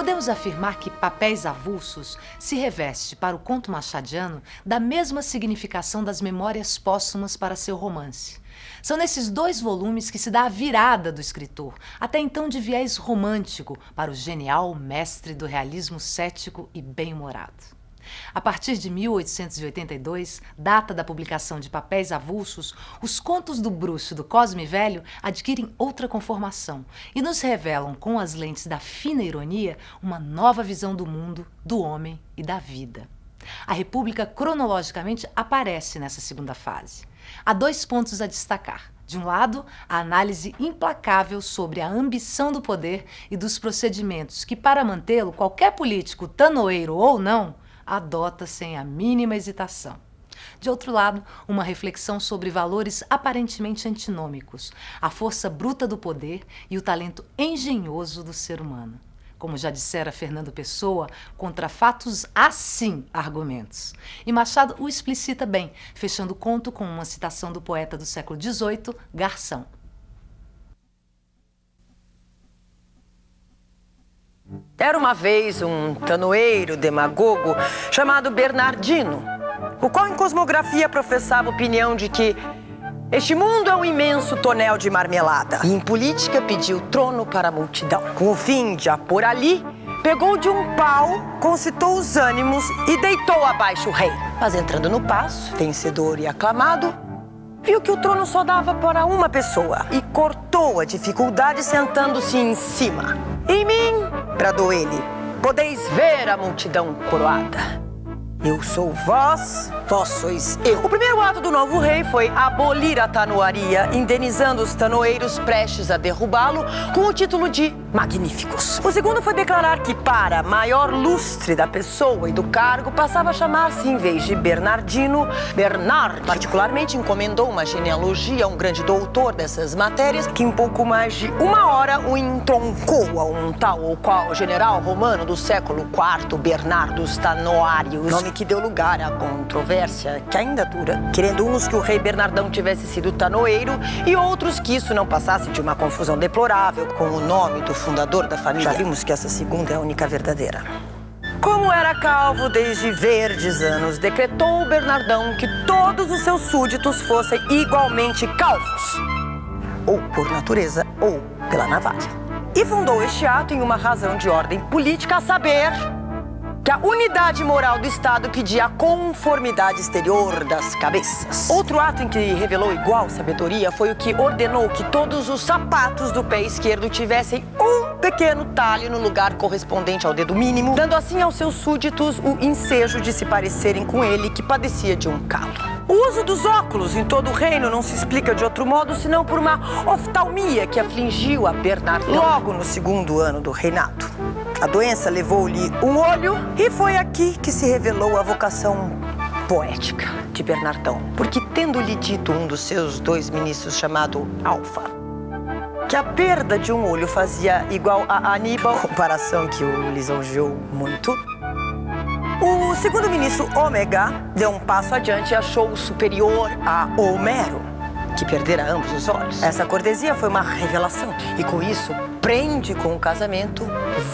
podemos afirmar que Papéis Avulsos se reveste para o conto machadiano da mesma significação das memórias póstumas para seu romance. São nesses 2 volumes que se dá a virada do escritor, até então de viés romântico, para o genial mestre do realismo cético e bem-humorado. A partir de 1882, data da publicação de Papéis Avulsos, os contos do bruxo do Cosme Velho adquirem outra conformação e nos revelam, com as lentes da fina ironia, uma nova visão do mundo, do homem e da vida. A República cronologicamente aparece nessa segunda fase. Há 2 pontos a destacar. De um lado, a análise implacável sobre a ambição do poder e dos procedimentos que, para mantê-lo, qualquer político, tanoeiro ou não, adota sem a mínima hesitação. De outro lado, uma reflexão sobre valores aparentemente antinômicos, a força bruta do poder e o talento engenhoso do ser humano. Como já dissera Fernando Pessoa, contra fatos há sim argumentos. E Machado o explicita bem, fechando o conto com uma citação do poeta do século XVIII, Garção. Era uma vez um tanoeiro demagogo chamado Bernardino, o qual em cosmografia professava a opinião de que este mundo é um imenso tonel de marmelada. E em política pediu trono para a multidão. Com o fim de a pôr ali, pegou de um pau, concitou os ânimos e deitou abaixo o rei. Mas entrando no paço, vencedor e aclamado, viu que o trono só dava para uma pessoa e cortou a dificuldade sentando-se em cima. Em mim, bradou ele, podeis ver a multidão coroada. Eu sou vós, vós sois eu. O primeiro ato do novo rei foi abolir a tanoaria, indenizando os tanoeiros prestes a derrubá-lo com o título de magníficos. O segundo foi declarar que, para maior lustre da pessoa e do cargo, passava a chamar-se, em vez de Bernardino, Bernard. Particularmente encomendou uma genealogia a um grande doutor dessas matérias, que em pouco mais de 1 hora o entroncou a um tal ou qual general romano do século IV, Bernardus Tanoarius, nome que deu lugar à controvérsia que ainda dura, querendo uns que o rei Bernardão tivesse sido tanoeiro e outros que isso não passasse de uma confusão deplorável com o nome do fundador da família. Já vimos que essa segunda é a única verdadeira. Como era calvo desde verdes anos, decretou Bernardão que todos os seus súditos fossem igualmente calvos, ou por natureza ou pela navalha. E fundou este ato em uma razão de ordem política, a saber que a unidade moral do Estado pedia a conformidade exterior das cabeças. Outro ato em que revelou igual sabedoria foi o que ordenou que todos os sapatos do pé esquerdo tivessem um pequeno talhe no lugar correspondente ao dedo mínimo, dando assim aos seus súditos o ensejo de se parecerem com ele, que padecia de um calo. O uso dos óculos em todo o reino não se explica de outro modo senão por uma oftalmia que afligiu a Bernardão logo no 2º ano do reinado. A doença levou-lhe um olho e foi aqui que se revelou a vocação poética de Bernardão. Porque tendo-lhe dito um dos seus 2 ministros chamado Alfa, que a perda de um olho fazia igual a Aníbal, comparação que o lisonjeou muito, o segundo ministro Ômega deu um passo adiante e achou-o superior a Homero, que perdera ambos os olhos. Essa cortesia foi uma revelação. E com isso, prende com o casamento.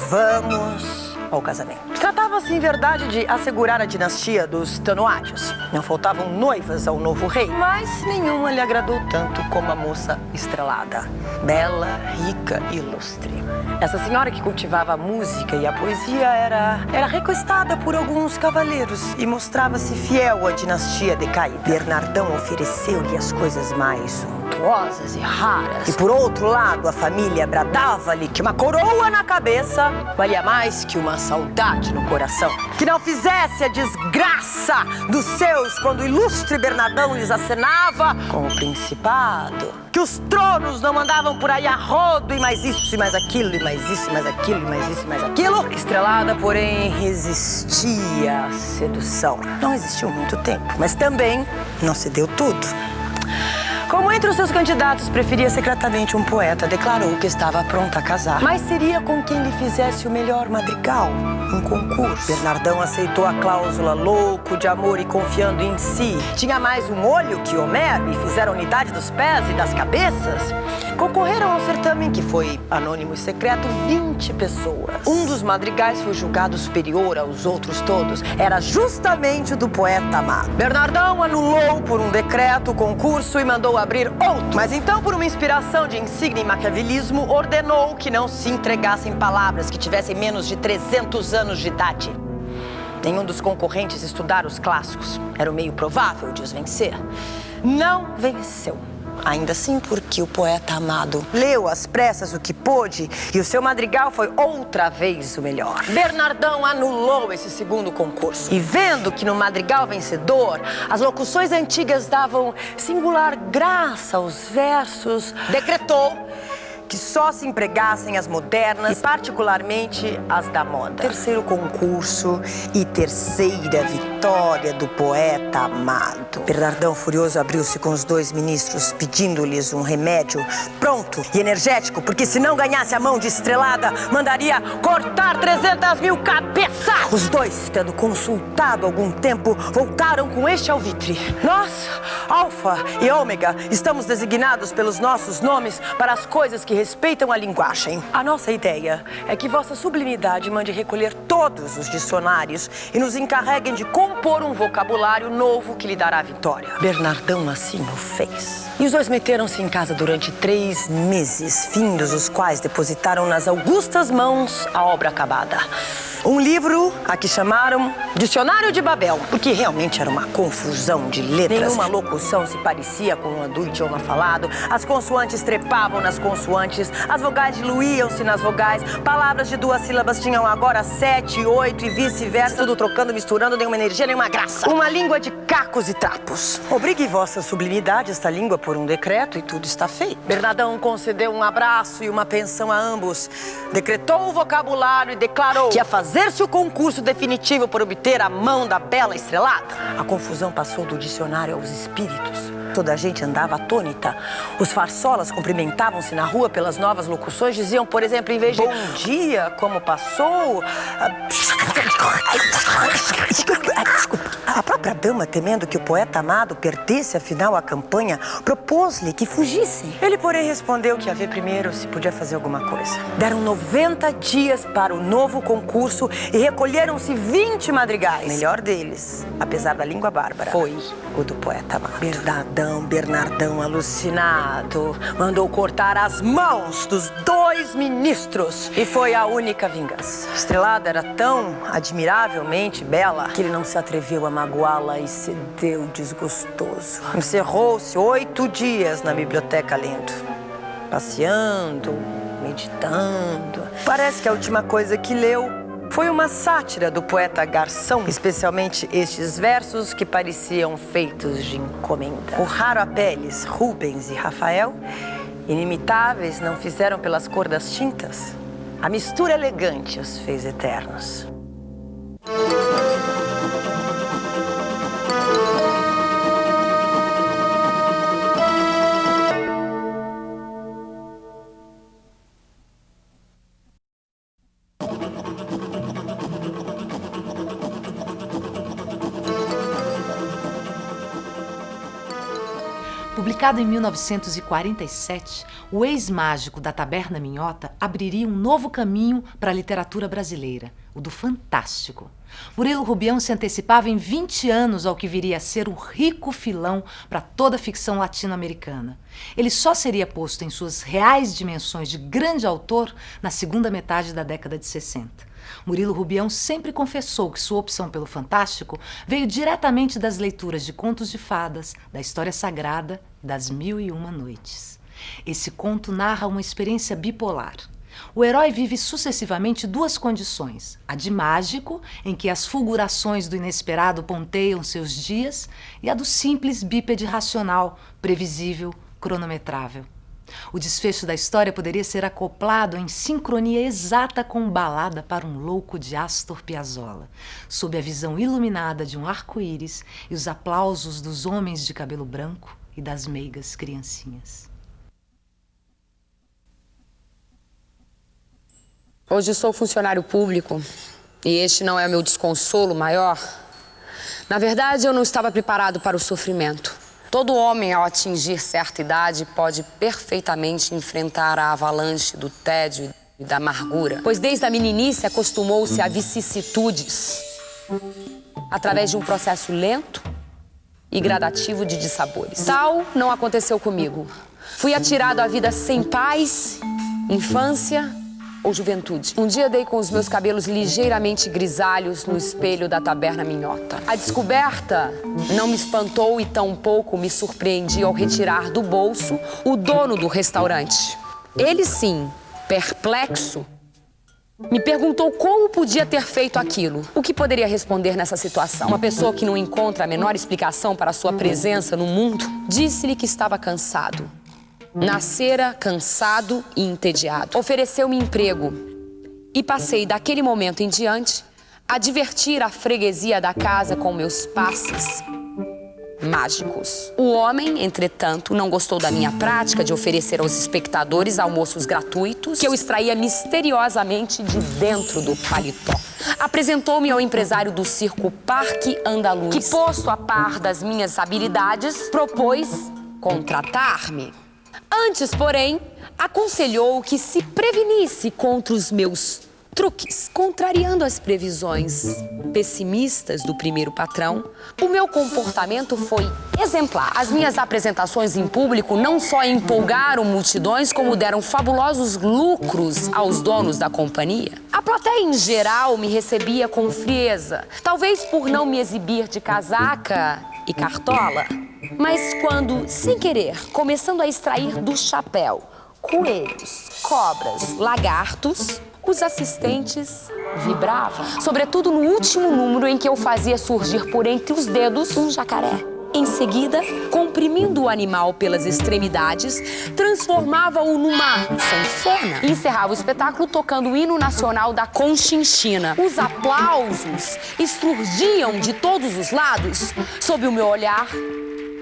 Vamos ao casamento. Tratava-se, em verdade, de assegurar a dinastia dos Tanoários. Não faltavam noivas ao novo rei, mas nenhuma lhe agradou tanto como a moça estrelada. Bela, rica e ilustre. Essa senhora que cultivava a música e a poesia era requestada por alguns cavaleiros e mostrava-se fiel à dinastia decaída. Bernardão ofereceu-lhe as coisas mais suntuosas e raras. E por outro lado, a família bradava-lhe que uma coroa na cabeça valia mais que uma saudade no coração. Que não fizesse a desgraça dos seus quando o ilustre Bernardão lhes acenava com o principado. Que os tronos não andavam por aí a rodo, e mais isso, e mais aquilo, e mais isso, e mais aquilo, e mais isso, e mais aquilo. Estrelada, porém, resistia à sedução. Não resistiu muito tempo, mas também não cedeu tudo. Como entre os seus candidatos preferia secretamente um poeta, declarou que estava pronta a casar, mas seria com quem lhe fizesse o melhor madrigal, um concurso. Bernardão aceitou a cláusula, louco de amor e confiando em si. Tinha mais um olho que Homero e fizeram unidade dos pés e das cabeças. Concorreram ao certame, que foi anônimo e secreto, 20 pessoas. Um dos madrigais foi julgado superior aos outros todos. Era justamente o do poeta amado. Bernardão anulou por um decreto o concurso e mandou abrir outro. Mas então, por uma inspiração de insígnia e maquiavelismo, ordenou que não se entregassem palavras que tivessem menos de 300 anos de idade. Nenhum dos concorrentes estudara os clássicos. Era o meio provável de os vencer. Não venceu. Ainda assim, porque o poeta amado leu às pressas o que pôde e o seu madrigal foi outra vez o melhor. Bernardão anulou esse segundo concurso. E vendo que no madrigal vencedor as locuções antigas davam singular graça aos versos, decretou que só se empregassem as modernas e particularmente as da moda. Terceiro concurso e terceira vitória do poeta amado. Bernardão furioso abriu-se com os dois ministros, pedindo-lhes um remédio pronto e energético, porque se não ganhasse a mão de Estrelada, mandaria cortar 300 mil cabeças. Os dois, tendo consultado algum tempo, voltaram com este alvitre. Nós, Alfa e Ômega, estamos designados pelos nossos nomes para as coisas que respeitam a linguagem. A nossa ideia é que vossa sublimidade mande recolher todos os dicionários e nos encarreguem de compor um vocabulário novo que lhe dará a vitória. Bernardão assim o fez. E os dois meteram-se em casa durante 3 meses, findos os quais depositaram nas augustas mãos a obra acabada. Um livro a que chamaram Dicionário de Babel, porque realmente era uma confusão de letras. Nenhuma locução se parecia com a do idioma falado. As consoantes trepavam nas consoantes, as vogais diluíam-se nas vogais. Palavras de 2 sílabas tinham agora 7, 8 e vice-versa, tudo trocando, misturando, nenhuma energia, nenhuma graça. Uma língua de cacos e trapos. Obrigue vossa sublimidade esta língua por um decreto e tudo está feito. Bernardão concedeu um abraço e uma pensão a ambos. Decretou o vocabulário e declarou que ia fazer-se o concurso definitivo por obter a mão da bela Estrelada. A confusão passou do dicionário aos espíritos. Toda a gente andava atônita. Os farsolas cumprimentavam-se na rua pelas novas locuções. Diziam, por exemplo, em vez de bom dia, como passou... A própria dama, temendo que o poeta amado perdesse afinal a campanha, propôs-lhe que fugisse. Ele, porém, respondeu que ia ver primeiro se podia fazer alguma coisa. Deram 90 dias para o novo concurso e recolheram-se 20 madrigais. O melhor deles, apesar da língua bárbara, foi o do poeta amado. Bernardão, alucinado, mandou cortar as mãos dos 2 ministros e foi a única vingança. Estrelada era tão admiravelmente bela que ele não se atreveu a magoá-la e cedeu desgostoso. Encerrou-se 8 dias na biblioteca lendo, passeando, meditando. Parece que a última coisa que leu foi uma sátira do poeta Garção, especialmente estes versos que pareciam feitos de encomenda. O raro Apelles, Rubens e Rafael, inimitáveis, não fizeram pelas cores das tintas. A mistura elegante os fez eternos. Publicado em 1947, o ex-mágico da Taberna Minhota abriria um novo caminho para a literatura brasileira, o do fantástico. Murilo Rubião se antecipava em 20 anos ao que viria a ser o rico filão para toda a ficção latino-americana. Ele só seria posto em suas reais dimensões de grande autor na segunda metade da década de 60. Murilo Rubião sempre confessou que sua opção pelo fantástico veio diretamente das leituras de contos de fadas, da história sagrada e das 1001 Noites. Esse conto narra uma experiência bipolar. O herói vive sucessivamente 2 condições: a de mágico, em que as fulgurações do inesperado ponteiam seus dias, e a do simples bípede racional, previsível, cronometrável. O desfecho da história poderia ser acoplado em sincronia exata com Balada para um Louco de Astor Piazzolla, sob a visão iluminada de um arco-íris e os aplausos dos homens de cabelo branco e das meigas criancinhas. Hoje sou funcionário público e este não é o meu desconsolo maior. Na verdade, eu não estava preparado para o sofrimento. Todo homem, ao atingir certa idade, pode perfeitamente enfrentar a avalanche do tédio e da amargura, pois desde a meninice acostumou-se a vicissitudes, através de um processo lento e gradativo de dissabores. Tal não aconteceu comigo. Fui atirado à vida sem paz, infância ou juventude. Um dia dei com os meus cabelos ligeiramente grisalhos no espelho da taberna minhota. A descoberta não me espantou e tampouco me surpreendi ao retirar do bolso o dono do restaurante. Ele sim, perplexo, me perguntou como podia ter feito aquilo. O que poderia responder nessa situação? Uma pessoa que não encontra a menor explicação para a sua presença no mundo, disse-lhe que estava cansado. Nascera cansado e entediado. Ofereceu-me emprego e passei daquele momento em diante a divertir a freguesia da casa com meus passes mágicos. O homem, entretanto, não gostou da minha prática de oferecer aos espectadores almoços gratuitos que eu extraía misteriosamente de dentro do paletó. Apresentou-me ao empresário do circo Parque Andaluz, que, posto a par das minhas habilidades, propôs contratar-me. Antes, porém, aconselhou que se prevenisse contra os meus truques. Contrariando as previsões pessimistas do primeiro patrão, o meu comportamento foi exemplar. As minhas apresentações em público não só empolgaram multidões, como deram fabulosos lucros aos donos da companhia. A plateia em geral me recebia com frieza, talvez por não me exibir de casaca e cartola. Mas quando, sem querer, começando a extrair do chapéu coelhos, cobras, lagartos, os assistentes vibravam. Sobretudo no último número em que eu fazia surgir por entre os dedos um jacaré. Em seguida, comprimindo o animal pelas extremidades, transformava-o numa sanfona e encerrava o espetáculo tocando o hino nacional da Conchinchina. Os aplausos extrudiam de todos os lados sob o meu olhar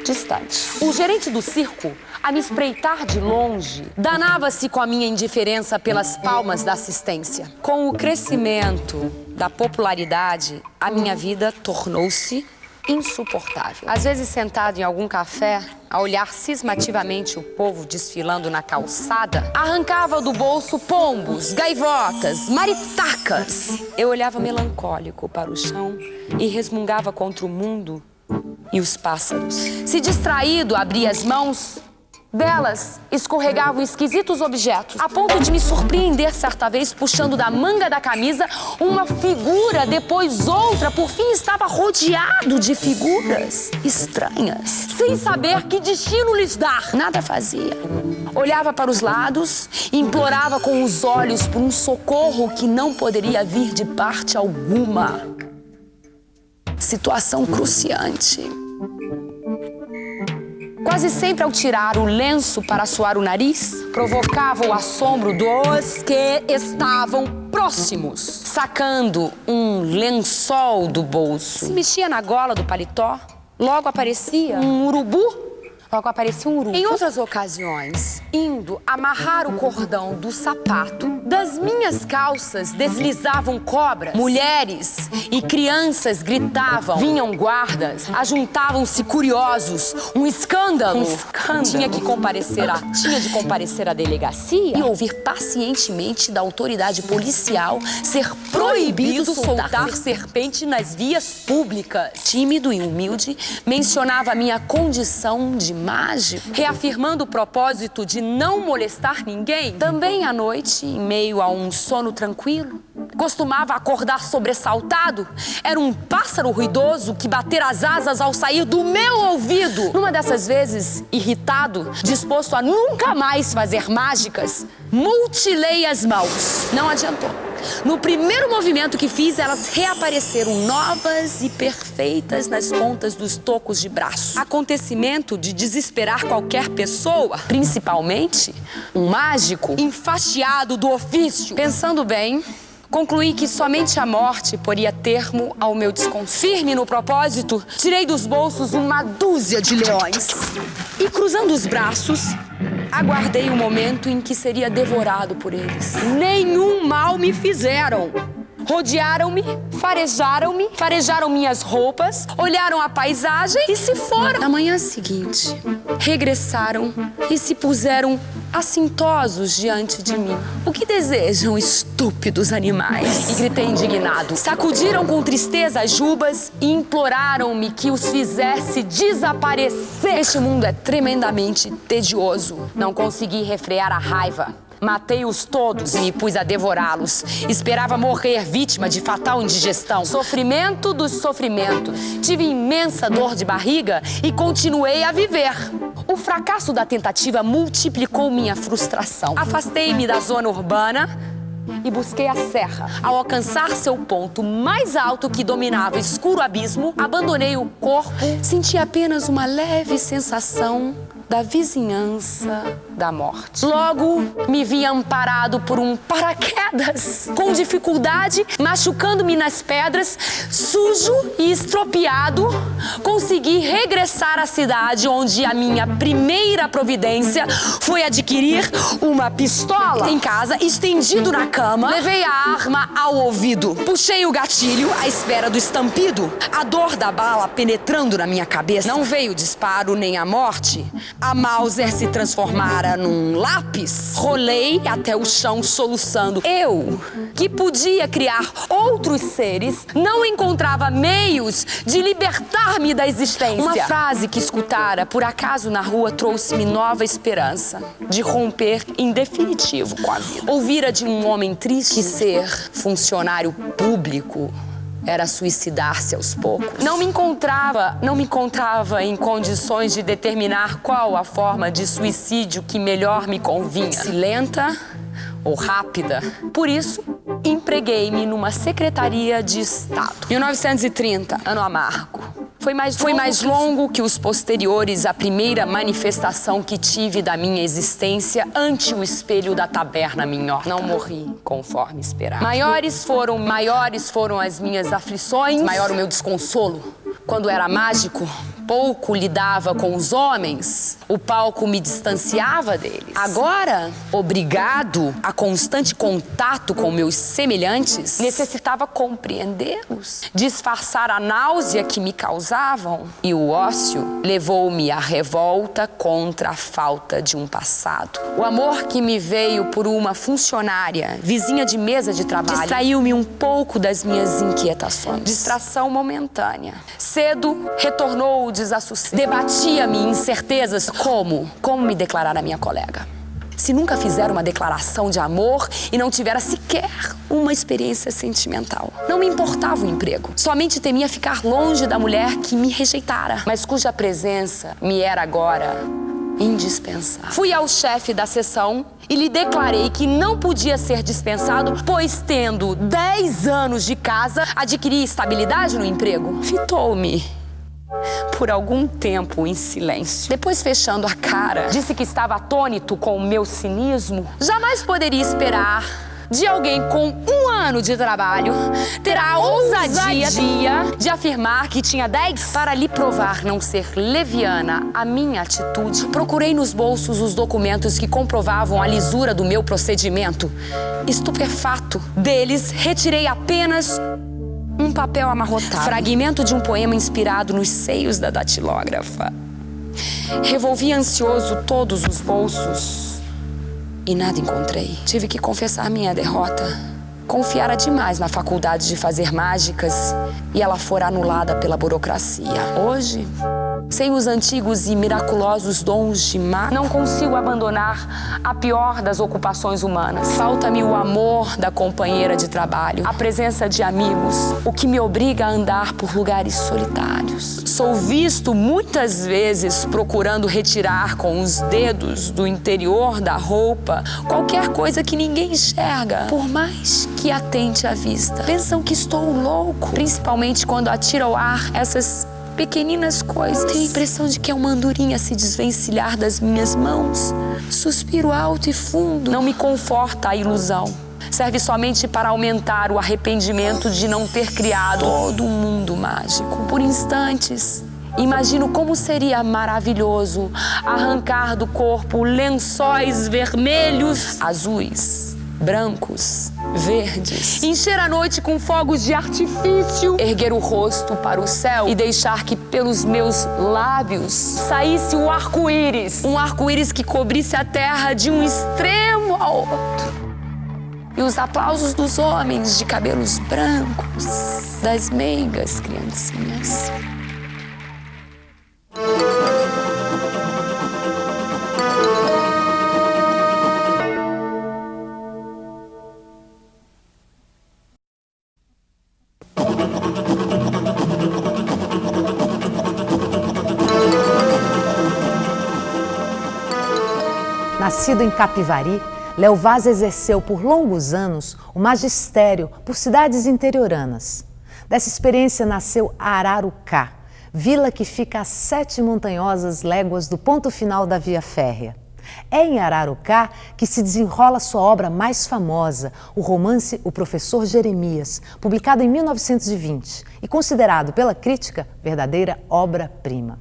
distante. O gerente do circo, a me espreitar de longe, danava-se com a minha indiferença pelas palmas da assistência. Com o crescimento da popularidade, a minha vida tornou-se insuportável. Às vezes, sentado em algum café, a olhar cismativamente o povo desfilando na calçada, arrancava do bolso pombos, gaivotas, maritacas. Eu olhava melancólico para o chão e resmungava contra o mundo e os pássaros. Se distraído, abria as mãos, delas escorregavam esquisitos objetos, a ponto de me surpreender certa vez puxando da manga da camisa uma figura, depois outra, por fim estava rodeado de figuras estranhas, sem saber que destino lhes dar. Nada fazia. Olhava para os lados e implorava com os olhos por um socorro que não poderia vir de parte alguma. Situação cruciante. Quase sempre, ao tirar o lenço para suar o nariz, provocava o assombro dos que estavam próximos. Sacando um lençol do bolso, se mexia na gola do paletó, logo aparecia um urubu. Em outras ocasiões, indo amarrar o cordão do sapato, das minhas calças deslizavam cobras. Mulheres e crianças gritavam. Vinham guardas, ajuntavam-se curiosos. Um escândalo. Tinha de comparecer à delegacia e ouvir pacientemente da autoridade policial ser proibido soltar serpente nas vias públicas. Tímido e humilde, mencionava a minha condição de mágico, reafirmando o propósito de não molestar ninguém. Também à noite, em meio a um sono tranquilo, costumava acordar sobressaltado. Era um pássaro ruidoso que batera as asas ao sair do meu ouvido. Numa dessas vezes, irritado, disposto a nunca mais fazer mágicas, mutilei as mãos. Não adiantou. No primeiro movimento que fiz, elas reapareceram novas e perfeitas nas pontas dos tocos de braço. Acontecimento de desesperar qualquer pessoa, principalmente um mágico enfastiado do ofício. Pensando bem, concluí que somente a morte poria termo ao meu desconforto. Firme no propósito, tirei dos bolsos uma dúzia de leões e, cruzando os braços, aguardei o momento em que seria devorado por eles. Nenhum mal me fizeram. Rodearam-me, farejaram minhas roupas, olharam a paisagem e se foram. Na manhã seguinte, regressaram e se puseram assintosos diante de mim. O que desejam, estúpidos animais? E gritei indignado. Sacudiram com tristeza as jubas e imploraram-me que os fizesse desaparecer. Este mundo é tremendamente tedioso. Não consegui refrear a raiva. Matei-os todos e me pus a devorá-los. Esperava morrer vítima de fatal indigestão. Sofrimento dos sofrimentos. Tive imensa dor de barriga e continuei a viver. O fracasso da tentativa multiplicou minha frustração. Afastei-me da zona urbana e busquei a serra. Ao alcançar seu ponto mais alto que dominava o escuro abismo, abandonei o corpo. Senti apenas uma leve sensação da vizinhança da morte. Logo, me vi amparado por um paraquedas. Com dificuldade, machucando-me nas pedras, sujo e estropiado, consegui regressar à cidade, onde a minha primeira providência foi adquirir uma pistola. Em casa, estendido na cama, levei a arma ao ouvido. Puxei o gatilho à espera do estampido. A dor da bala penetrando na minha cabeça. Não veio o disparo nem a morte. A Mauser se transformara num lápis. Rolei até o chão soluçando. Eu, que podia criar outros seres, não encontrava meios de libertar-me da existência. Uma frase que escutara por acaso na rua trouxe-me nova esperança de romper em definitivo com a vida. Ouvira de um homem triste que ser funcionário público era suicidar-se aos poucos. Não me encontrava em condições de determinar qual a forma de suicídio que melhor me convinha. Se lenta ou rápida. Por isso, empreguei-me numa secretaria de Estado. 1930, ano amargo. Foi mais longo que os posteriores à primeira manifestação que tive da minha existência ante o espelho da taberna minhoca. Não morri conforme esperava. Maiores foram as minhas aflições, maior o meu desconsolo. Quando era mágico, pouco lidava com os homens, o palco me distanciava deles. Agora, obrigado a constante contato com meus semelhantes, necessitava compreendê-los, disfarçar a náusea que me causavam. E o ócio levou-me à revolta contra a falta de um passado. O amor que me veio por uma funcionária, vizinha de mesa de trabalho, distraiu-me um pouco das minhas inquietações. Distração momentânea. Cedo retornou o desassossego. Debatia-me incertezas como me declarar a minha colega. Se nunca fizera uma declaração de amor e não tivera sequer uma experiência sentimental. Não me importava o emprego. Somente temia ficar longe da mulher que me rejeitara, mas cuja presença me era agora indispensável. Fui ao chefe da seção e lhe declarei que não podia ser dispensado, pois tendo 10 anos de casa, adquiri estabilidade no emprego. Fitou-me por algum tempo em silêncio. Depois, fechando a cara, disse que estava atônito com o meu cinismo. Jamais poderia esperar de alguém com 1 ano de trabalho ter a ousadia de afirmar que tinha 10. Para lhe provar não ser leviana a minha atitude, procurei nos bolsos os documentos que comprovavam a lisura do meu procedimento. Estupefato deles, retirei apenas um papel amarrotado, fragmento de um poema inspirado nos seios da datilógrafa. Revolvi ansioso todos os bolsos e nada encontrei. Tive que confessar minha derrota. Confiara demais na faculdade de fazer mágicas e ela fora anulada pela burocracia. Hoje, sem os antigos e miraculosos dons de mago, não consigo abandonar a pior das ocupações humanas. Falta-me o amor da companheira de trabalho, a presença de amigos, o que me obriga a andar por lugares solitários. Sou visto muitas vezes procurando retirar com os dedos do interior da roupa qualquer coisa que ninguém enxerga, por mais que atente à vista. Pensam que estou louco, principalmente quando atiro ao ar essas pequeninas coisas. Tenho a impressão de que é uma andorinha a se desvencilhar das minhas mãos. Suspiro alto e fundo. Não me conforta a ilusão. Serve somente para aumentar o arrependimento de não ter criado todo um mundo mágico. Por instantes, imagino como seria maravilhoso arrancar do corpo lençóis vermelhos, azuis, brancos, verdes. Encher a noite com fogos de artifício. Erguer o rosto para o céu e deixar que pelos meus lábios saísse o arco-íris. Um arco-íris que cobrisse a terra de um extremo ao outro. E os aplausos dos homens de cabelos brancos, das meigas criancinhas. Nascido em Capivari, Léo Vaz exerceu por longos anos o magistério por cidades interioranas. Dessa experiência nasceu Ararucá, vila que fica a 7 montanhosas léguas do ponto final da via férrea. É em Ararucá que se desenrola sua obra mais famosa, o romance O Professor Jeremias, publicado em 1920 e considerado pela crítica verdadeira obra-prima.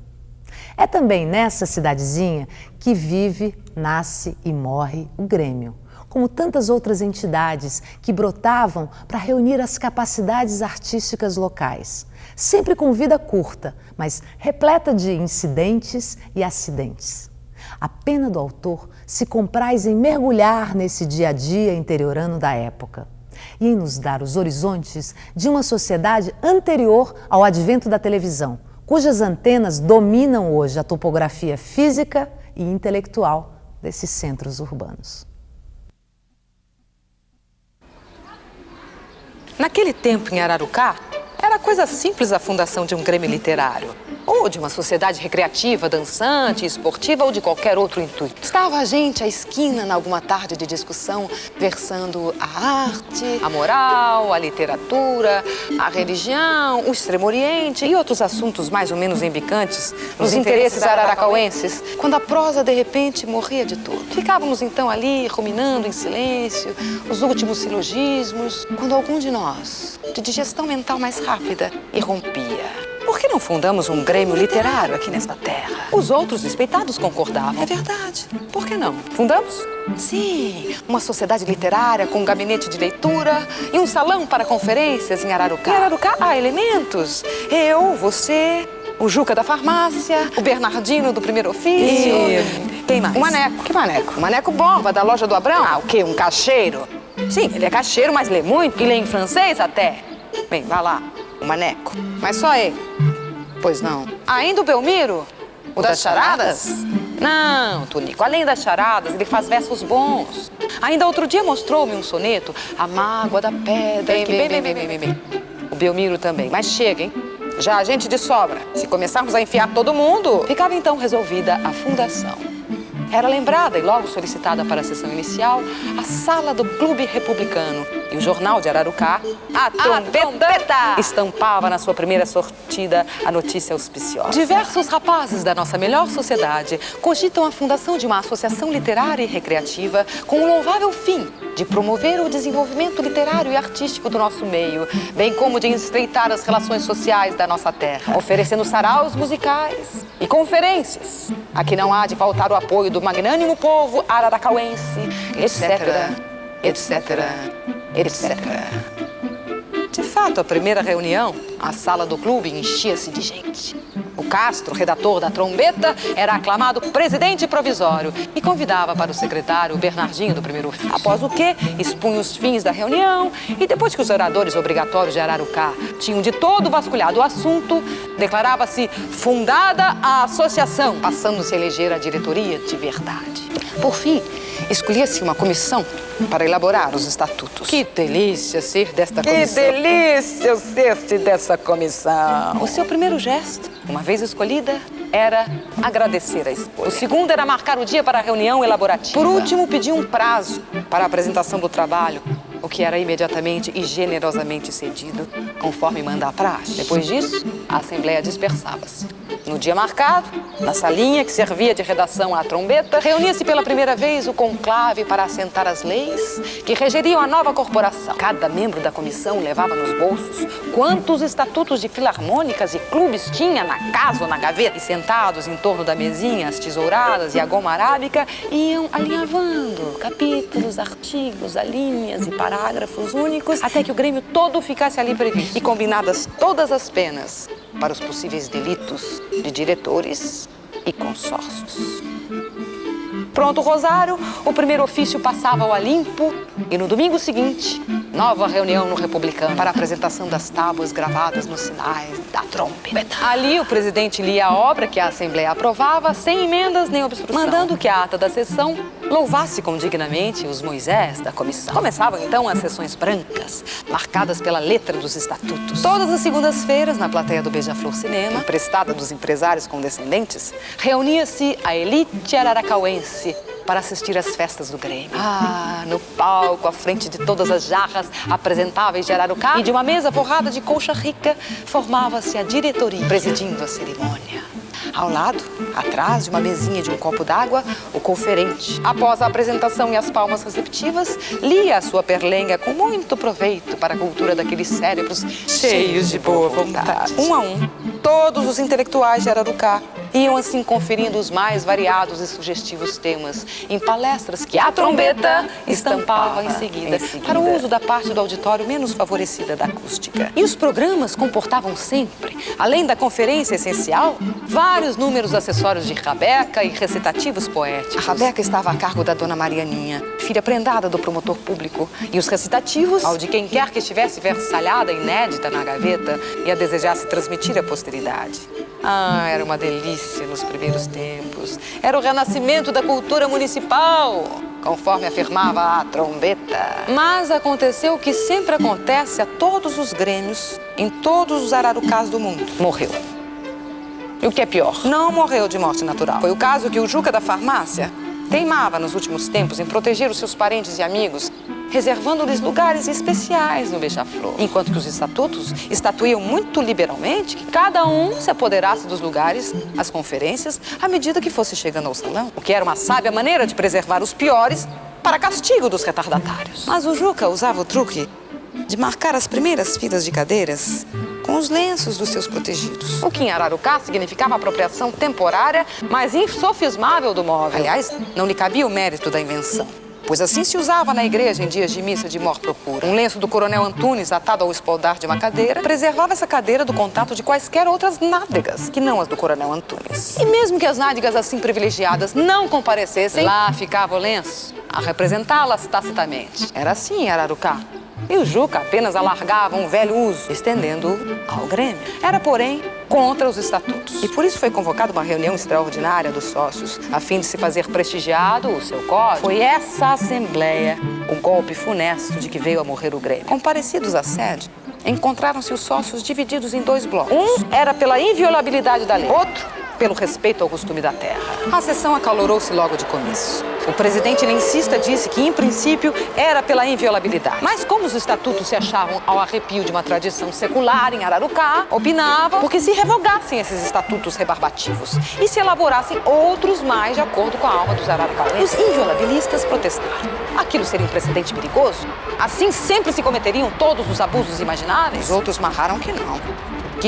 É também nessa cidadezinha que vive, nasce e morre o Grêmio, como tantas outras entidades que brotavam para reunir as capacidades artísticas locais, sempre com vida curta, mas repleta de incidentes e acidentes. A pena do autor se compraz em mergulhar nesse dia a dia interiorano da época e em nos dar os horizontes de uma sociedade anterior ao advento da televisão, cujas antenas dominam hoje a topografia física e intelectual desses centros urbanos. Naquele tempo, em Ararucá, era coisa simples a fundação de um grêmio literário. Ou de uma sociedade recreativa, dançante, esportiva ou de qualquer outro intuito. Estava a gente à esquina, em alguma tarde de discussão, versando a arte, a moral, a literatura, a religião, o Extremo Oriente e outros assuntos mais ou menos embicantes nos interesses araracauenses, quando a prosa, de repente, morria de todo. Ficávamos então ali, ruminando em silêncio, os últimos silogismos, quando algum de nós, de digestão mental mais rápida, irrompia. Por que não fundamos um grêmio literário aqui nesta terra? Os outros respeitados concordavam. É verdade. Por que não? Fundamos? Sim. Uma sociedade literária com um gabinete de leitura e um salão para conferências em Ararucá. Em Ararucá há elementos. Eu, você, o Juca da farmácia, o Bernardino do primeiro ofício. E quem mais? O Maneco. Que Maneco? O Maneco Borba, da loja do Abrão. Ah, o quê? Um cacheiro? Sim, ele é cacheiro, mas lê muito e lê em francês até. Bem, vá lá. O Maneco. Mas só ele. Pois não. Ainda o Belmiro? O das charadas? Não, Tonico. Além das charadas, ele faz versos bons. Ainda outro dia mostrou-me um soneto, A Mágoa da Pedra. Bem. O Belmiro também. Mas chega, hein? Já a gente de sobra. Se começarmos a enfiar todo mundo, ficava então resolvida a fundação. Era lembrada e logo solicitada para a sessão inicial a sala do Clube Republicano. E o jornal de Ararucá, a Trombeta, estampava na sua primeira sortida a notícia auspiciosa. Diversos rapazes da nossa melhor sociedade cogitam a fundação de uma associação literária e recreativa com o louvável fim de promover o desenvolvimento literário e artístico do nosso meio, bem como de estreitar as relações sociais da nossa terra, oferecendo saraus musicais e conferências. Aqui não há de faltar o apoio do magnânimo povo araracauense, etc. De fato, a primeira reunião, a sala do clube enchia-se de gente. O Castro, redator da Trombeta, era aclamado presidente provisório e convidava para o secretário o Bernardinho do primeiro ofício. Após o que, expunha os fins da reunião e depois que os oradores obrigatórios de Ararucá tinham de todo vasculhado o assunto, declarava-se fundada a associação, passando-se a eleger a diretoria de verdade. Por fim, escolhia-se uma comissão para elaborar os estatutos. Que delícia ser desta comissão. Que delícia ser dessa comissão. O seu primeiro gesto, uma vez escolhida, era agradecer a esposa. O segundo era marcar o dia para a reunião elaborativa. Por último, pedir um prazo para a apresentação do trabalho, o que era imediatamente e generosamente cedido. conforme manda a praxe. Depois disso, a Assembleia dispersava-se. No dia marcado, na salinha que servia de redação à trombeta, reunia-se pela primeira vez o conclave para assentar as leis que regeriam a nova corporação. Cada membro da comissão levava nos bolsos quantos estatutos de filarmônicas e clubes tinha na casa ou na gaveta. E sentados em torno da mesinha, as tesouradas e a goma arábica iam alinhavando capítulos, artigos, alíneas e parágrafos únicos até que o Grêmio todo ficasse ali previsto. E combinadas todas as penas para os possíveis delitos de diretores e consórcios. Pronto o rosário, o primeiro ofício passava ao Olimpo e no domingo seguinte, nova reunião no Republicano para a apresentação das tábuas gravadas nos sinais da trombeta. Ali o presidente lia a obra que a Assembleia aprovava sem emendas nem obstrução, mandando que a ata da sessão louvasse condignamente os Moisés da comissão. Começavam então as sessões brancas, marcadas pela letra dos estatutos. Todas as segundas-feiras, na plateia do Beija-Flor Cinema, emprestada dos empresários condescendentes, reunia-se a elite araracauense para assistir às festas do Grêmio. No palco, à frente de todas as jarras apresentáveis de Ararucá e de uma mesa forrada de colcha rica, formava-se a diretoria, presidindo a cerimônia. Ao lado, atrás de uma mesinha de um copo d'água, o conferente. Após a apresentação e as palmas receptivas, lia a sua perlenga com muito proveito para a cultura daqueles cérebros cheios de boa vontade. Um a um, todos os intelectuais de Ararucá iam assim conferindo os mais variados e sugestivos temas em palestras que a trombeta estampava em seguida, para o uso da parte do auditório menos favorecida da acústica. E os programas comportavam sempre, além da conferência essencial, vários números acessórios de rabeca e recitativos poéticos. A rabeca estava a cargo da dona Marianinha, filha prendada do promotor público, e os recitativos, ao de quem quer que estivesse versalhada inédita na gaveta e a desejasse transmitir à posteridade. Era uma delícia nos primeiros tempos. Era o renascimento da cultura municipal, conforme afirmava a trombeta. Mas aconteceu o que sempre acontece a todos os grêmios, em todos os ararucás do mundo. Morreu. E o que é pior, não morreu de morte natural. Foi o caso que o Juca da farmácia teimava nos últimos tempos em proteger os seus parentes e amigos, reservando-lhes lugares especiais no Beija-Flor, enquanto que os estatutos estatuíam muito liberalmente que cada um se apoderasse dos lugares, as conferências, à medida que fosse chegando ao salão, o que era uma sábia maneira de preservar os piores para castigo dos retardatários. Mas o Juca usava o truque de marcar as primeiras filas de cadeiras com os lenços dos seus protegidos. O que em Ararucá significava a apropriação temporária, mas insofismável do móvel. Aliás, não lhe cabia o mérito da invenção, pois assim se usava na igreja em dias de missa de mor procura. Um lenço do coronel Antunes atado ao espaldar de uma cadeira preservava essa cadeira do contato de quaisquer outras nádegas, que não as do coronel Antunes. E mesmo que as nádegas assim privilegiadas não comparecessem, lá ficava o lenço a representá-las tacitamente. Era assim em Ararucá. E o Juca apenas alargava um velho uso, estendendo-o ao Grêmio. Era, porém, contra os estatutos. E por isso foi convocada uma reunião extraordinária dos sócios, a fim de se fazer prestigiado o seu código. Foi essa assembleia o golpe funesto de que veio a morrer o Grêmio. Comparecidos à sede, encontraram-se os sócios divididos em dois blocos. Um era pela inviolabilidade da lei, outro pelo respeito ao costume da terra. A sessão acalorou-se logo de começo. O presidente lencista disse que, em princípio, era pela inviolabilidade. Mas como os estatutos se achavam ao arrepio de uma tradição secular em Ararucá, opinava porque se revogassem esses estatutos rebarbativos e se elaborassem outros mais de acordo com a alma dos araracauenses. Os inviolabilistas protestaram. Aquilo seria um precedente perigoso? Assim sempre se cometeriam todos os abusos imagináveis? Os outros marraram que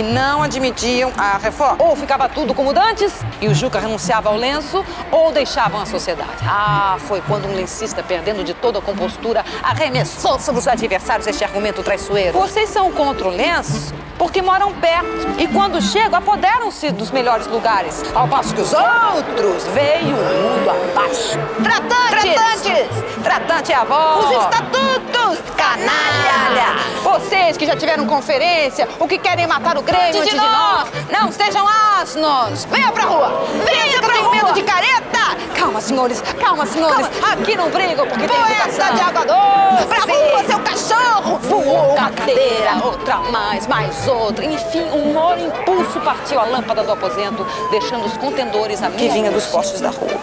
não admitiam a reforma. Ou ficava tudo como dantes e o Juca renunciava ao lenço, ou deixavam a sociedade. Foi quando um lencista, perdendo de toda a compostura, arremessou sobre os adversários este argumento traiçoeiro. Vocês são contra o lenço porque moram perto e quando chegam apoderam-se dos melhores lugares, ao passo que os outros veem o mundo abaixo. Tratante é a voz. Os estatutos, canalha. Vocês que já tiveram conferência, o que querem matar o Grêmio antes de nós, não sejam asnos. Venha pra rua. Venha pra rua. Medo de careta. Calma, senhores. Calma. Aqui não brigam porque tem educação. De água doce. Pra rua, seu cachorro. Voou uma cadeira, outra mais outra. Enfim, um maior impulso partiu a lâmpada do aposento, deixando os contendores a que vinha dos postes da rua.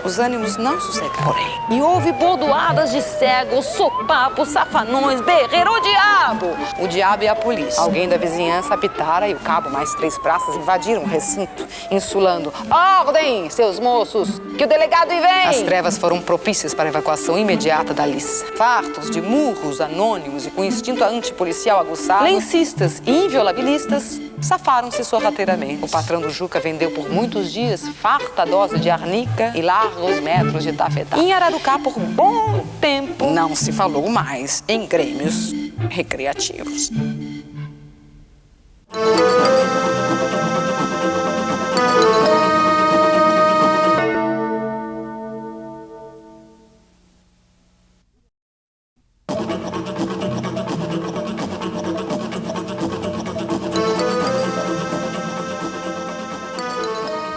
os ânimos não sossegaram. E houve bordoadas de cegos, sopapos, safanões, berreiro, o diabo! O diabo e a polícia. Alguém da vizinhança apitara e o cabo mais 3 praças invadiram o recinto, insulando: ordem, seus moços, que o delegado vem! As trevas foram propícias para a evacuação imediata da liça. Fartos de murros anônimos e com instinto antipolicial aguçado, lencistas e inviolabilistas safaram-se sorrateiramente. O patrão do Juca vendeu por muitos dias farta dose de arnica e largos metros de tafetá. Em Ararucá, por bom tempo, não se falou mais em grêmios recreativos.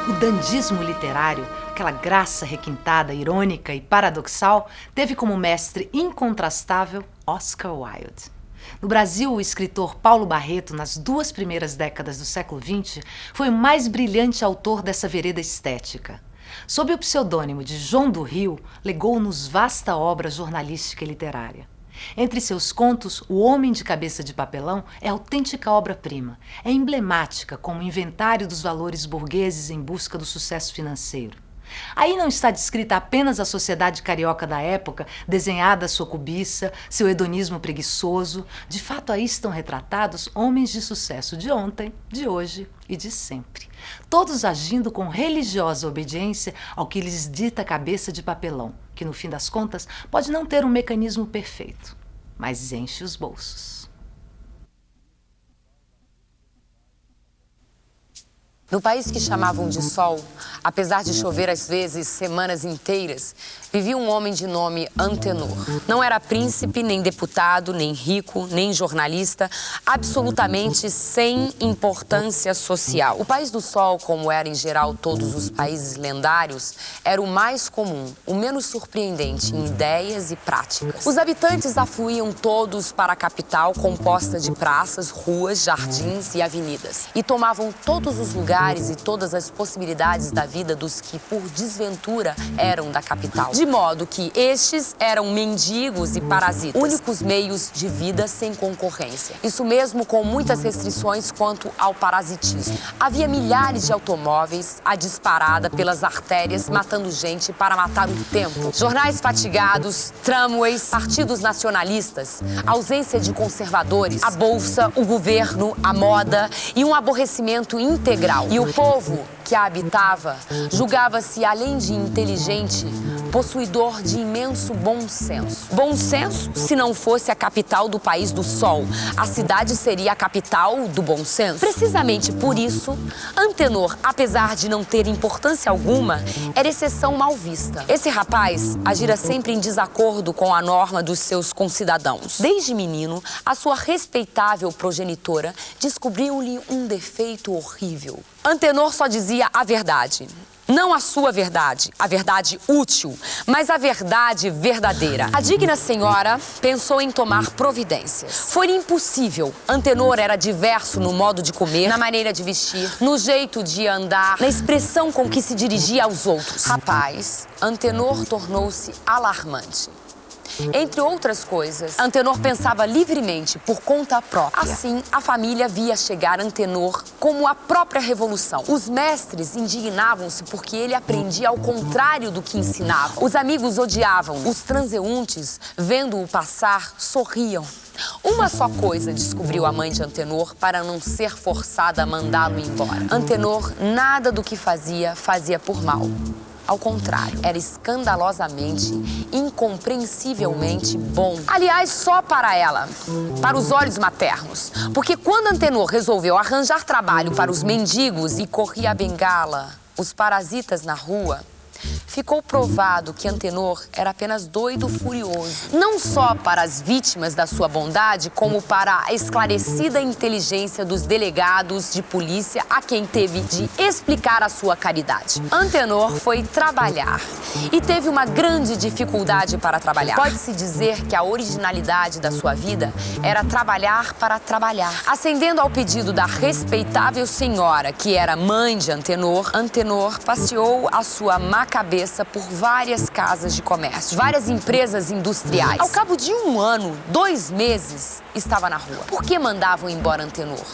O dandismo literário, aquela graça requintada, irônica e paradoxal, teve como mestre incontrastável Oscar Wilde. No Brasil, o escritor Paulo Barreto, nas 2 primeiras décadas do século XX, foi o mais brilhante autor dessa vereda estética. Sob o pseudônimo de João do Rio, legou-nos vasta obra jornalística e literária. Entre seus contos, O Homem de Cabeça de Papelão é autêntica obra-prima. É emblemática como inventário dos valores burgueses em busca do sucesso financeiro. Aí não está descrita apenas a sociedade carioca da época, desenhada a sua cobiça, seu hedonismo preguiçoso. De fato, aí estão retratados homens de sucesso de ontem, de hoje e de sempre. Todos agindo com religiosa obediência ao que lhes dita a cabeça de papelão, que no fim das contas pode não ter um mecanismo perfeito, mas enche os bolsos. No país que chamavam de Sol, apesar de chover às vezes semanas inteiras, vivia um homem de nome Antenor. Não era príncipe, nem deputado, nem rico, nem jornalista, absolutamente sem importância social. O País do Sol, como era em geral todos os países lendários, era o mais comum, o menos surpreendente em ideias e práticas. Os habitantes afluíam todos para a capital, composta de praças, ruas, jardins e avenidas, e tomavam todos os lugares e todas as possibilidades da vida dos que, por desventura, eram da capital. De modo que estes eram mendigos e parasitas, únicos meios de vida sem concorrência. Isso mesmo, com muitas restrições quanto ao parasitismo. Havia milhares de automóveis à disparada pelas artérias, matando gente para matar o tempo. Jornais fatigados, tramways, partidos nacionalistas, ausência de conservadores, a bolsa, o governo, a moda e um aborrecimento integral. E o povo que a habitava julgava-se, além de inteligente, possuidor de imenso bom senso. Bom senso, se não fosse a capital do País do Sol, a cidade seria a capital do bom senso. Precisamente por isso, Antenor, apesar de não ter importância alguma, era exceção mal vista. Esse rapaz agira sempre em desacordo com a norma dos seus concidadãos. Desde menino, a sua respeitável progenitora descobriu-lhe um defeito horrível. Antenor só dizia a verdade. Não a sua verdade, a verdade útil, mas a verdade verdadeira. A digna senhora pensou em tomar providências. Foi impossível. Antenor era diverso no modo de comer, na maneira de vestir, no jeito de andar, na expressão com que se dirigia aos outros. Rapaz, Antenor tornou-se alarmante. Entre outras coisas, Antenor pensava livremente por conta própria. Assim, a família via chegar Antenor como a própria revolução. Os mestres indignavam-se porque ele aprendia ao contrário do que ensinava. Os amigos odiavam. Os transeuntes, vendo-o passar, sorriam. Uma só coisa descobriu a mãe de Antenor para não ser forçada a mandá-lo embora. Antenor, nada do que fazia por mal. Ao contrário, era escandalosamente, incompreensivelmente bom. Aliás, só para ela, para os olhos maternos. Porque quando Antenor resolveu arranjar trabalho para os mendigos e corria a bengala, os parasitas na rua, ficou provado que Antenor era apenas doido furioso. Não só para as vítimas da sua bondade, como para a esclarecida inteligência dos delegados de polícia a quem teve de explicar a sua caridade. Antenor foi trabalhar e teve uma grande dificuldade para trabalhar. Pode-se dizer que a originalidade da sua vida era trabalhar para trabalhar. Acendendo ao pedido da respeitável senhora, que era mãe de Antenor, Antenor passeou a sua má cabeça cabeça por várias casas de comércio, várias empresas industriais. Ao cabo de 1 ano, 2 meses, estava na rua. Por que mandavam embora Antenor?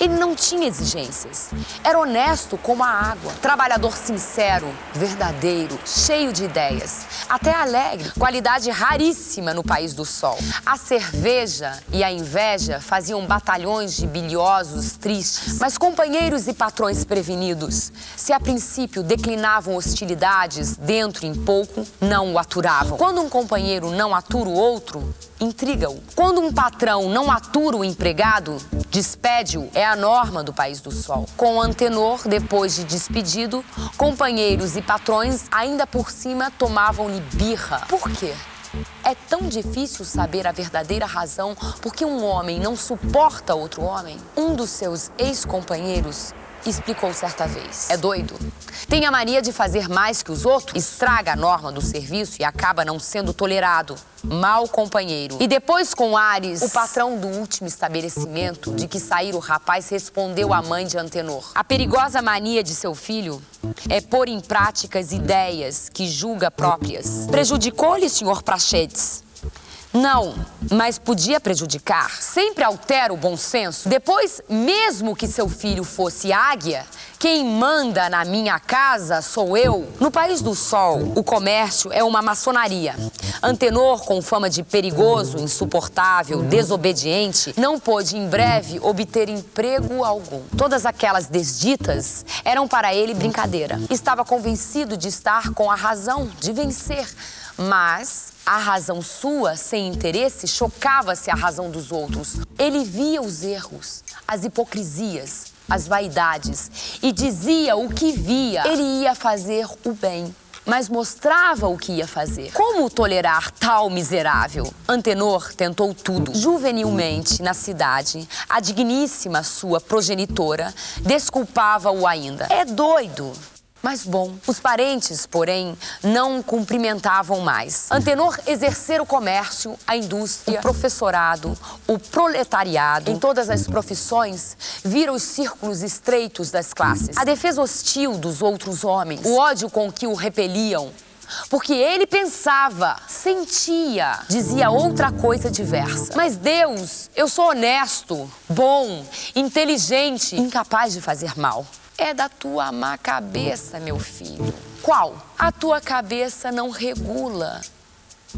Ele não tinha exigências. Era honesto como a água. Trabalhador sincero, verdadeiro, cheio de ideias. Até alegre. Qualidade raríssima no País do Sol. A cerveja e a inveja faziam batalhões de biliosos tristes. Mas companheiros e patrões prevenidos, se a princípio declinavam hostilidades, dentro em pouco não o aturavam. Quando um companheiro não atura o outro, intriga-o. Quando um patrão não atura o empregado, despede-o. É a norma do País do Sol. Com Antenor, depois de despedido, companheiros e patrões, ainda por cima, tomavam-lhe birra. Por quê? É tão difícil saber a verdadeira razão por que um homem não suporta outro homem? Um dos seus ex-companheiros explicou certa vez. É doido. Tem a mania de fazer mais que os outros, estraga a norma do serviço e acaba não sendo tolerado. Mau companheiro. E depois, com ares, o patrão do último estabelecimento de que saíra o rapaz respondeu à mãe de Antenor. A perigosa mania de seu filho é pôr em prática as ideias que julga próprias. Prejudicou-lhe, senhor Prachedes? Não, mas podia prejudicar. Sempre altera o bom senso. Depois, mesmo que seu filho fosse águia, quem manda na minha casa sou eu. No País do Sol, o comércio é uma maçonaria. Antenor, com fama de perigoso, insuportável, desobediente, não pôde em breve obter emprego algum. Todas aquelas desditas eram para ele brincadeira. Estava convencido de estar com a razão, de vencer. Mas a razão sua, sem interesse, chocava-se à razão dos outros. Ele via os erros, as hipocrisias, as vaidades e dizia o que via. Ele ia fazer o bem, mas mostrava o que ia fazer. Como tolerar tal miserável? Antenor tentou tudo. Juvenilmente, na cidade, a digníssima sua progenitora desculpava-o ainda. É doido. Mas bom, os parentes, porém, não o cumprimentavam mais. Antenor exercera o comércio, a indústria, o professorado, o proletariado. Em todas as profissões, vira os círculos estreitos das classes. A defesa hostil dos outros homens, o ódio com que o repeliam. Porque ele pensava, sentia, dizia outra coisa diversa. Mas Deus, eu sou honesto, bom, inteligente, incapaz de fazer mal. É da tua má cabeça, meu filho. Qual? A tua cabeça não regula.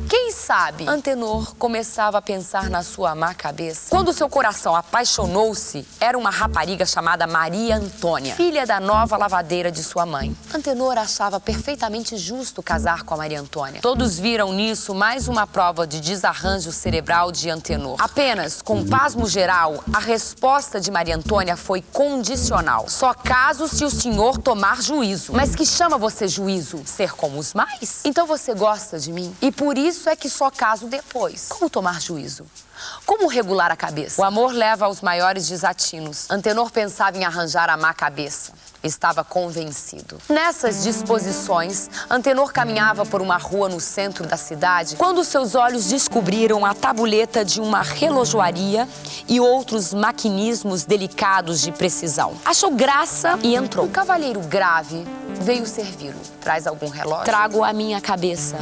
Quem sabe Antenor começava a pensar na sua má cabeça. Quando seu coração apaixonou-se, era uma rapariga chamada Maria Antônia, filha da nova lavadeira de sua mãe. Antenor achava perfeitamente justo casar com a Maria Antônia. Todos viram nisso mais uma prova de desarranjo cerebral de Antenor. Apenas, com pasmo geral, a resposta de Maria Antônia foi condicional. Só caso se o senhor tomar juízo. Mas que chama você juízo? Ser como os mais? Então você gosta de mim? E por isso é que só caso depois. Como tomar juízo? Como regular a cabeça? O amor leva aos maiores desatinos. Antenor pensava em arranjar a má cabeça. Estava convencido. Nessas disposições, Antenor caminhava por uma rua no centro da cidade quando seus olhos descobriram a tabuleta de uma relojoaria e outros maquinismos delicados de precisão. Achou graça e entrou. O cavalheiro grave veio servi-lo. Traz algum relógio? Trago a minha cabeça.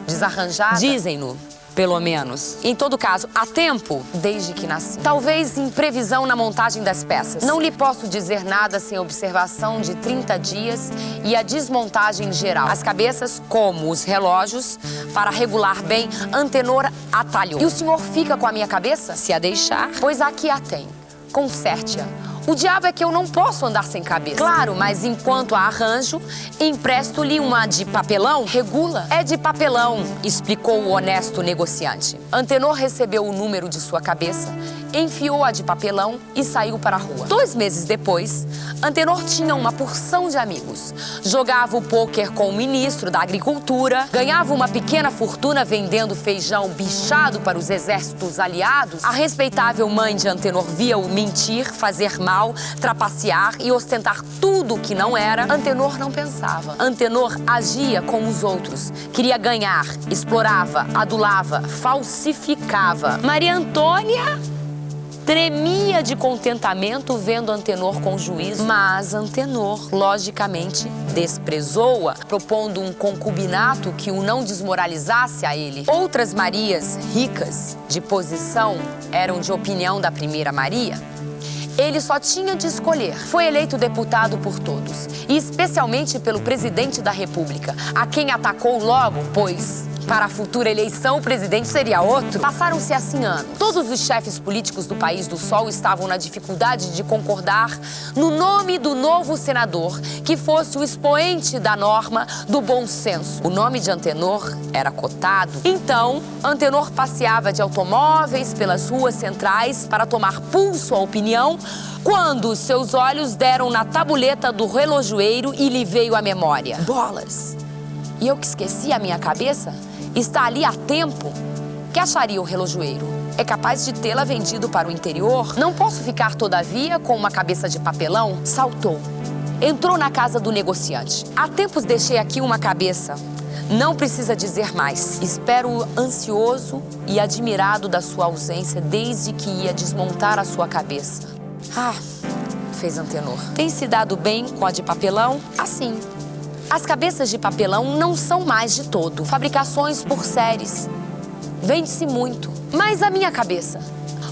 Desarranjada? Dizem-no, pelo menos. Em todo caso, há tempo desde que nasci. Talvez em previsão na montagem das peças. Não lhe posso dizer nada sem observação de 30 dias e a desmontagem geral. As cabeças, como os relógios, para regular bem, Antenor atalhou. E o senhor fica com a minha cabeça? Se a deixar, pois aqui a tem. Conserte-a. O diabo é que eu não posso andar sem cabeça. Claro, mas enquanto a arranjo, empresto-lhe uma de papelão. Regula? É de papelão, explicou o honesto negociante. Antenor recebeu o número de sua cabeça, enfiou-a de papelão e saiu para a rua. 2 meses depois, Antenor tinha uma porção de amigos. Jogava o pôquer com o ministro da Agricultura, ganhava uma pequena fortuna vendendo feijão bichado para os exércitos aliados. A respeitável mãe de Antenor via-o mentir, fazer mal, trapacear e ostentar tudo o que não era. Antenor não pensava. Antenor agia como os outros. Queria ganhar, explorava, adulava, falsificava. Maria Antônia tremia de contentamento vendo Antenor com juízo, mas Antenor, logicamente, desprezou-a, propondo um concubinato que o não desmoralizasse a ele. Outras Marias ricas de posição eram de opinião da primeira Maria. Ele só tinha de escolher. Foi eleito deputado por todos, e especialmente pelo presidente da República, a quem atacou logo, pois para a futura eleição o presidente seria outro. Passaram-se assim anos. Todos os chefes políticos do País do Sol estavam na dificuldade de concordar no nome do novo senador que fosse o expoente da norma do bom senso. O nome de Antenor era cotado. Então, Antenor passeava de automóveis pelas ruas centrais para tomar pulso à opinião, quando seus olhos deram na tabuleta do relojoeiro e lhe veio à memória: bolas! E eu que esqueci a minha cabeça? Está ali há tempo? Que acharia o relojoeiro? É capaz de tê-la vendido para o interior? Não posso ficar, todavia, com uma cabeça de papelão? Saltou. Entrou na casa do negociante. Há tempos deixei aqui uma cabeça. Não precisa dizer mais. Espero ansioso e admirado da sua ausência desde que ia desmontar a sua cabeça. Ah, fez Antenor. Tem se dado bem com a de papelão? Assim. As cabeças de papelão não são mais de todo. Fabricações por séries. Vende-se muito. Mas a minha cabeça,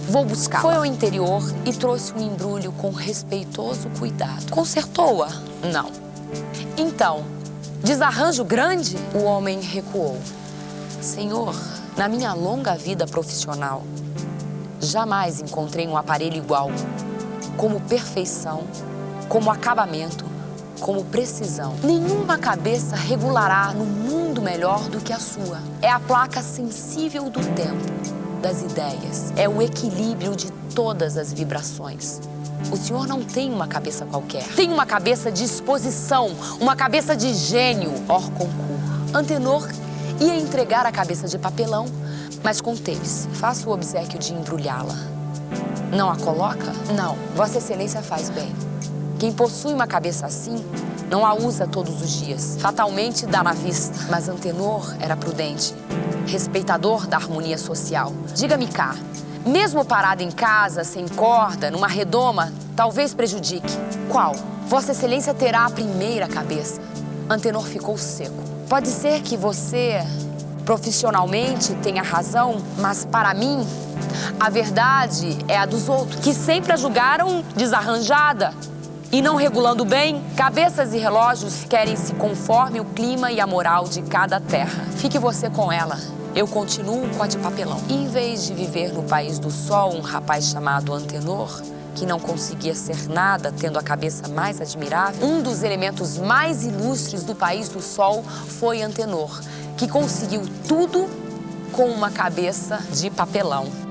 vou buscar. Foi ao interior e trouxe um embrulho com respeitoso cuidado. Consertou-a? Não. Então, desarranjo grande? O homem recuou. Senhor, na minha longa vida profissional, jamais encontrei um aparelho igual. Como perfeição, como acabamento, como precisão. Nenhuma cabeça regulará no mundo melhor do que a sua. É a placa sensível do tempo, das ideias. É o equilíbrio de todas as vibrações. O senhor não tem uma cabeça qualquer. Tem uma cabeça de exposição, uma cabeça de gênio. Hors concours. Antenor ia entregar a cabeça de papelão, mas conteve-se. Faça o obséquio de embrulhá-la. Não a coloca? Não. Vossa Excelência faz bem. Quem possui uma cabeça assim, não a usa todos os dias. Fatalmente dá na vista. Mas Antenor era prudente, respeitador da harmonia social. Diga-me cá, mesmo parado em casa, sem corda, numa redoma, talvez prejudique. Qual? Vossa Excelência terá a primeira cabeça. Antenor ficou seco. Pode ser que você, profissionalmente, tenha razão, mas para mim, a verdade é a dos outros, que sempre a julgaram desarranjada. E não regulando bem, cabeças e relógios querem-se conforme o clima e a moral de cada terra. Fique você com ela. Eu continuo com a de papelão. E em vez de viver no País do Sol um rapaz chamado Antenor, que não conseguia ser nada, tendo a cabeça mais admirável, um dos elementos mais ilustres do País do Sol foi Antenor, que conseguiu tudo com uma cabeça de papelão.